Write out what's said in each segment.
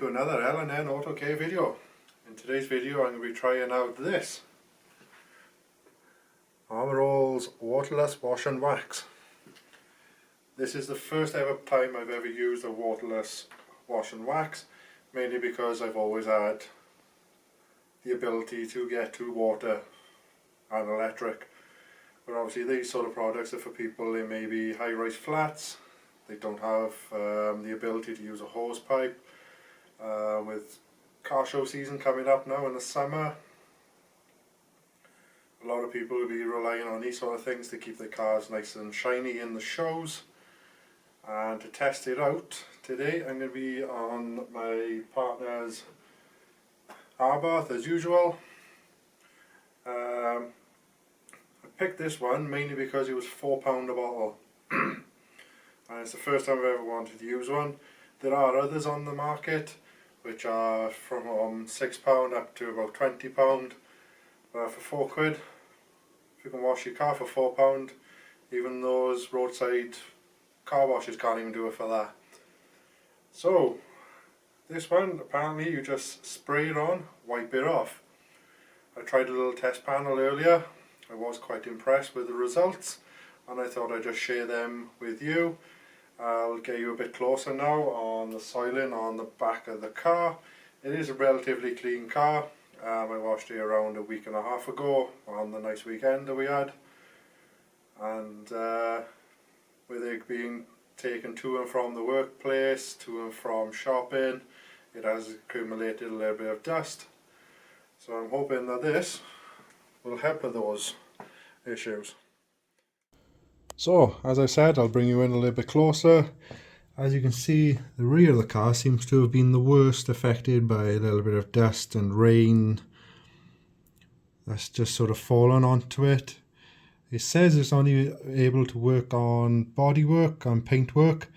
to another L N Autocare video. In today's video I'm going to be trying out this Armorall's Waterless Wash and Wax. This is the first ever time I've ever used a waterless wash and wax, mainly because I've always had the ability to get to water and electric. But obviously these sort of products are for people in maybe high-rise flats. They don't have the ability to use a hose pipe. With car show season coming up now in the summer, a lot of people will be relying on these sort of things to keep their cars nice and shiny in the shows. And to test it out today, I'm going to be on my partner's bath as usual. I picked this one mainly because it was £4 a bottle. And it's the first time I've ever wanted to use one. There are others on the market which are from £6 up to about £20. But for £4, if you can wash your car for £4, even those roadside car washes can't even do it for that. So this one, apparently you just spray it on, wipe it off. I tried a little test panel earlier. I was quite impressed with the results and I thought I'd just share them with you. I'll get you a bit closer now on the soiling on the back of the car. It is a relatively clean car. I washed it around a week and a half ago on the nice weekend that we had. And with it being taken to and from the workplace, to and from shopping, it has accumulated a little bit of dust. So I'm hoping that this will help with those issues. So, as I said, I'll bring you in a little bit closer. As you can see, the rear of the car seems to have been the worst affected by a little bit of dust and rain that's just sort of fallen onto it. It says it's only able to work on bodywork, on paintwork.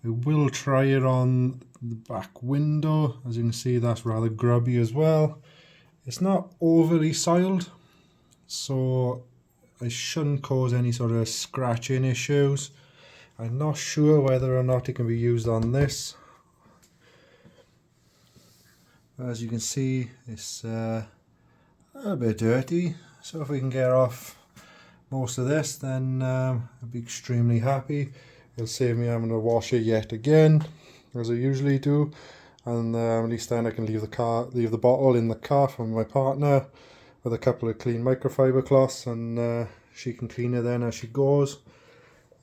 I will try it on the back window. As you can see, that's rather grubby as well. It's not overly soiled, so it shouldn't cause any sort of scratching issues. I'm not sure whether or not it can be used on this. As you can see, it's a little bit dirty, so if we can get off most of this, then I'll be extremely happy. It'll save me having to wash it yet again, as I usually do, and at least then I can leave the bottle in the car for my partner with a couple of clean microfiber cloths, and she can clean it then as she goes,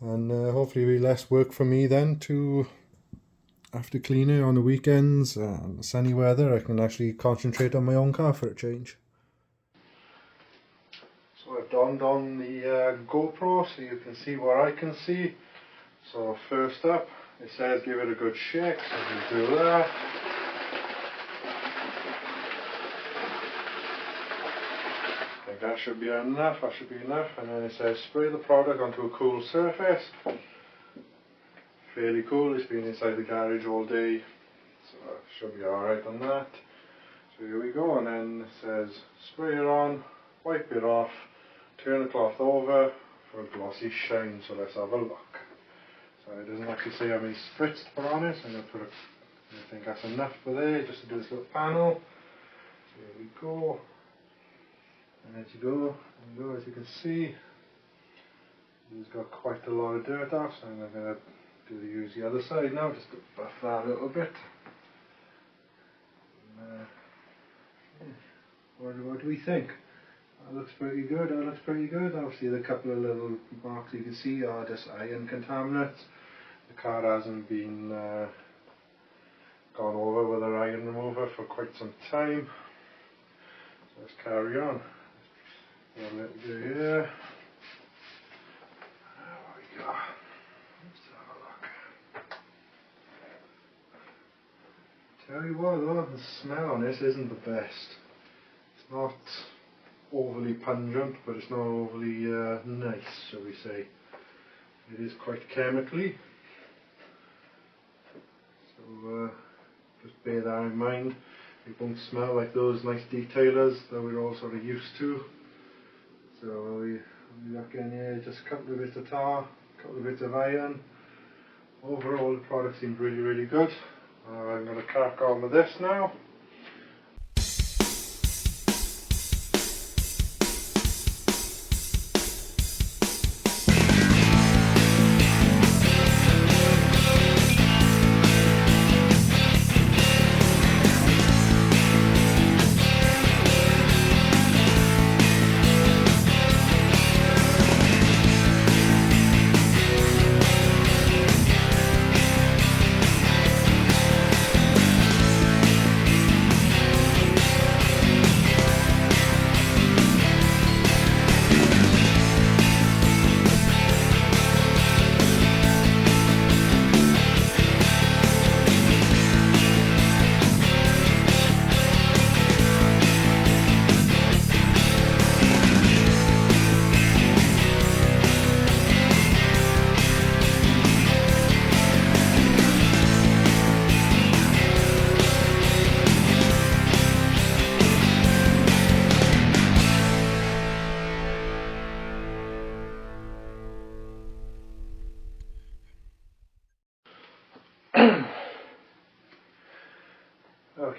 and hopefully it'll be less work for me then to have to clean it on the weekends. Sunny weather, I can actually concentrate on my own car for a change. So I've donned on the GoPro so you can see what I can see. So first up, it says give it a good shake, so we do that. I think that should be enough, and then it says spray the product onto a cool surface. Fairly cool, it's been inside the garage all day, so it should be alright on that. So here we go, and then it says spray it on, wipe it off, turn the cloth over for a glossy shine. So let's have a look. So it doesn't actually say how many spritz to put on it, so I'm going to put I think that's enough for there, just to do this little panel. So here we go. And as you go, as you can see, it's got quite a lot of dirt off, so I'm going to use the other side now, just to buff that a little bit. And, what do we think? That looks pretty good, Obviously the couple of little marks you can see are just iron contaminants. The car hasn't been gone over with an iron remover for quite some time. So let's carry on. A little bit here. There we go. Let's have a look. Tell you what though, the smell on this isn't the best. It's not overly pungent, but it's not overly nice, shall we say. It is quite chemically. So just bear that in mind. It won't smell like those nice detailers that we're all sort of used to. So we look in here, just a couple of bits of tar, a couple of bits of iron. Overall the product seemed really good. I'm going to crack on with this now.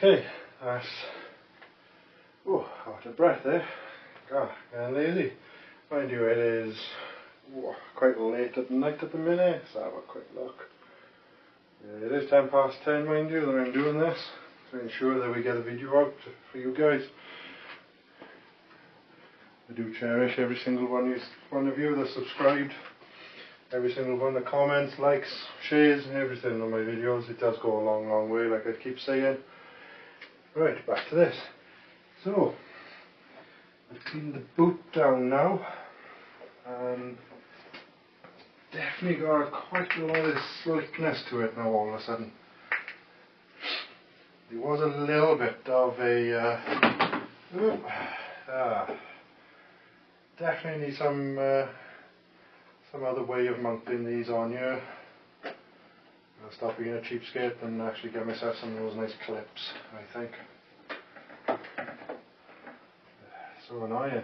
Okay, that's out of breath there. God, getting lazy. Mind you, it is quite late at night at the minute. Let's have a quick look. Yeah, it is 10 past 10, mind you, that I'm doing this to ensure that we get a video out for you guys. I do cherish every single one of you that's subscribed. Every single one that comments, likes, shares, everything on my videos. It does go a long, long way, like I keep saying. Right, back to this. So, I've cleaned the boot down now, and definitely got quite a lot of slickness to it now all of a sudden. There was a little bit of a, definitely need some other way of mounting these on here. I'll stop being a cheapskate and actually get myself some of those nice clips, I think. So annoying.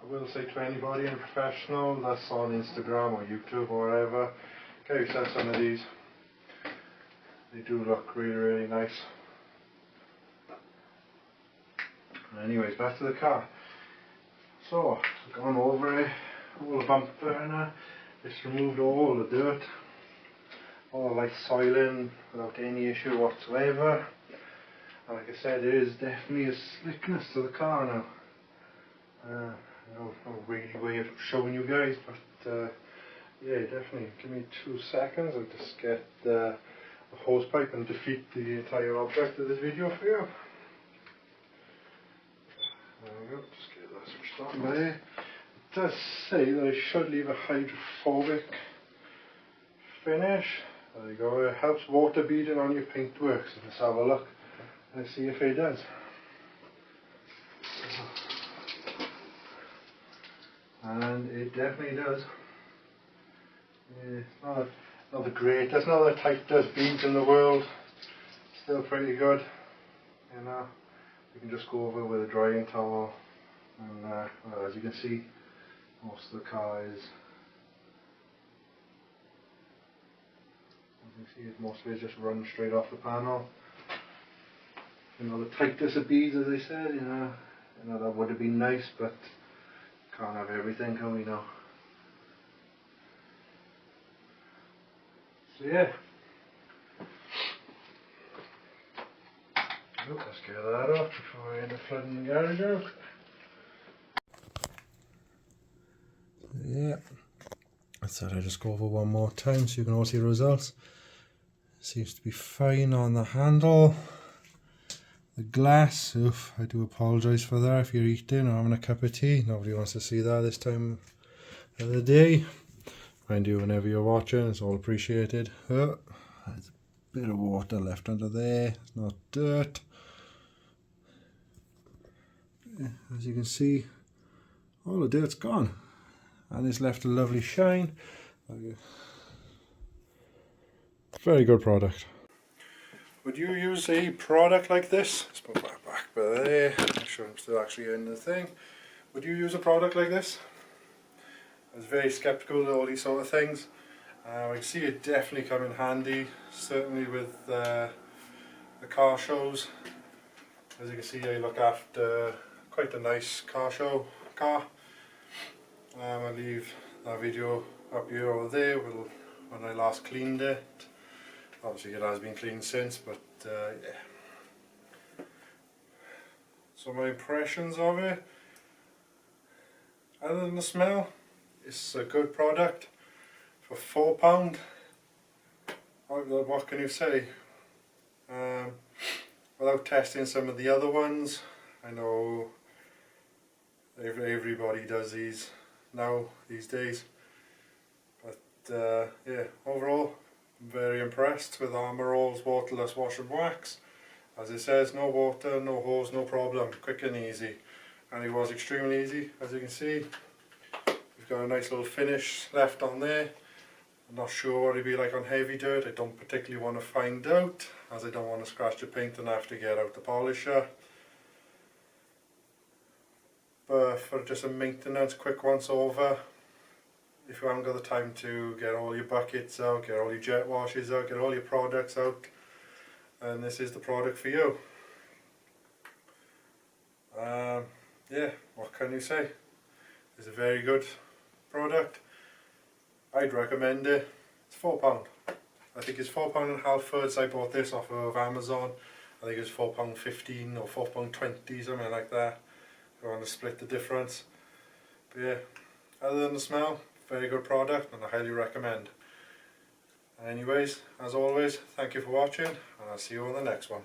I will say to anybody in professional that's on Instagram or YouTube or whatever, get yourself some of these. They do look really, really nice. Anyways, back to the car. So, I've gone over it, all the bumper and just removed all the dirt, all the light soiling without any issue whatsoever. And like I said, there is definitely a slickness to the car now. No really way of showing you guys, but yeah, definitely. Give me 2 seconds, I'll just get the hose pipe and defeat the entire object of this video for you. There we go, just get that switched on there. It does say that I should leave a hydrophobic finish. There you go, it helps water beading on your paintwork, so let's have a look and see if it does. And it definitely does. Yeah, it's not the greatest, not the tightest beads in the world, still pretty good, you know. You can just go over with a drying towel, and well, as you can see, most of the car is, as you can see, it mostly just runs straight off the panel. You know, the tightest of beads, as I said, you know that would have been nice, but can't have everything, can we now? So yeah. Let's get that off before I end up flooding the garage out. Yeah, I thought I'd just go over one more time so you can all see the results. Seems to be fine on the handle. The glass, oof, I do apologise for that if you're eating or having a cup of tea. Nobody wants to see that this time of the day. Mind you, whenever you're watching, it's all appreciated. Oh, there's a bit of water left under there, it's not dirt. As you can see, all the dirt's gone and it's left a lovely shine. Very good product. Would you use a product like this? Let's put that back there, make sure I'm still actually in the thing. Would you use a product like this? I was very sceptical of all these sort of things. I can see it definitely come in handy, certainly with the car shows. As you can see, I look after quite a nice car. I'll leave that video up here or there when I last cleaned it. Obviously it has been cleaned since, but yeah. So my impressions of it, other than the smell, it's a good product. For £4, what can you say? Without testing some of the other ones, I know everybody does these now these days, but yeah, overall I'm very impressed with Armorall's waterless wash and wax. As it says, no water, no hose, no problem, quick and easy, and it was extremely easy. As you can see, we've got a nice little finish left on there. I'm not sure what it'd be like on heavy dirt. I don't particularly want to find out, as I don't want to scratch the paint and have to get out the polisher. But for just a maintenance quick once over, if you haven't got the time to get all your buckets out, get all your jet washes out, get all your products out, and this is the product for you. Yeah, what can you say? It's a very good product. I'd recommend it. It's £4. I think it's £4.50. I bought this off of Amazon. I think it's £4.15 or £4.20, something like that. If you want to split the difference. But yeah, other than the smell, very good product and I highly recommend. Anyways, as always, thank you for watching and I'll see you on the next one.